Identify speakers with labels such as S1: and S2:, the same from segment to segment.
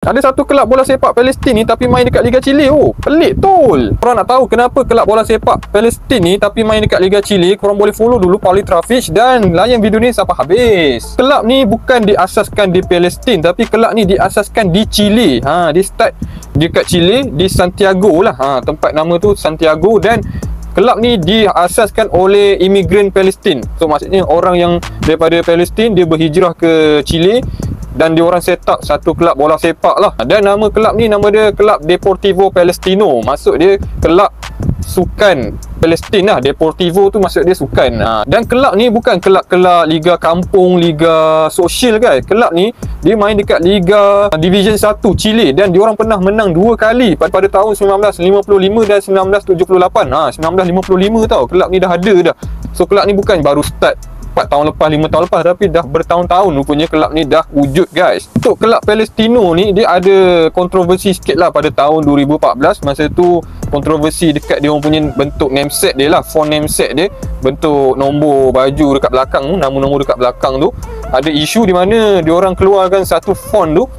S1: Ada satu kelab bola sepak Palestin ni tapi main dekat Liga Chile. Oh, pelik tol. Korang nak tahu kenapa kelab bola sepak Palestin ni tapi main dekat Liga Chile? Korang boleh follow dulu Polytraffic dan layan video ni sampai habis. Kelab ni bukan diasaskan di Palestin tapi kelab ni diasaskan di Chile. Dia start dekat Chile di Santiago lah. Tempat nama tu Santiago, dan kelab ni diasaskan oleh imigran Palestin. So maksudnya orang yang daripada Palestin dia berhijrah ke Chile dan dia orang set up satu kelab bola sepak lah. Dan nama kelab ni, nama dia Kelab Deportivo Palestino. Maksud dia kelab sukan Palestin lah. Deportivo tu maksud dia sukan. Dan kelab ni bukan kelab-kelab Liga Kampung, Liga Sosial guys. Kelab ni dia main dekat Liga Division 1 Chile, dan dia orang pernah menang 2 kali pada tahun 1955 dan 1978. 1955 tau kelab ni dah ada dah. So kelab ni bukan baru start 4 tahun lepas, 5 tahun lepas, tapi dah bertahun-tahun rupanya kelab ni dah wujud guys. Untuk kelab Palestino ni dia ada kontroversi sikit lah pada tahun 2014. Masa tu kontroversi dekat dia orang punya bentuk nameset dia lah, font nameset dia, bentuk nombor baju dekat belakang tu, nama-nombor dekat belakang tu. Ada isu di mana dia orang keluarkan satu font tu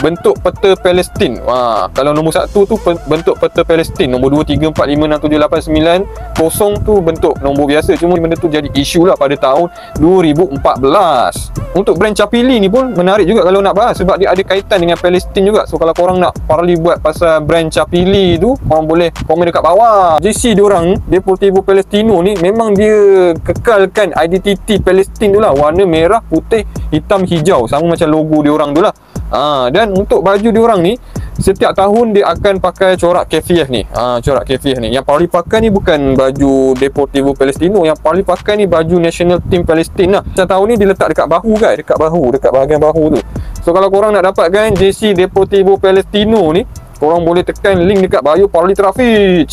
S1: bentuk peta Palestin. Kalau nombor 1 tu bentuk peta Palestin, nombor 2, 3, 4, 5, 6, 7, 8, 9, 0 tu bentuk nombor biasa. Cuma benda tu jadi isu lah pada tahun 2014. Untuk brand Capili ni pun menarik juga kalau nak bahas, sebab dia ada kaitan dengan Palestin juga. So kalau korang nak parli buat pasal brand Capili tu, korang boleh komen dekat bawah. JC diorang Deportivo Palestino ni memang dia kekalkan identiti Palestin tu lah, warna merah, putih, hitam, hijau, sama macam logo diorang tu lah. Dan untuk baju diorang ni setiap tahun dia akan pakai corak KFF ni. Corak KFF ni. Yang paling pakai ni bukan baju Deportivo Palestino, yang paling pakai ni baju National Team Palestin lah. Macam tahun ni dia letak dekat bahu guys, dekat bahagian bahu tu. So kalau korang nak dapatkan JC Deportivo Palestino ni, korang boleh tekan link dekat bio Polytraffic.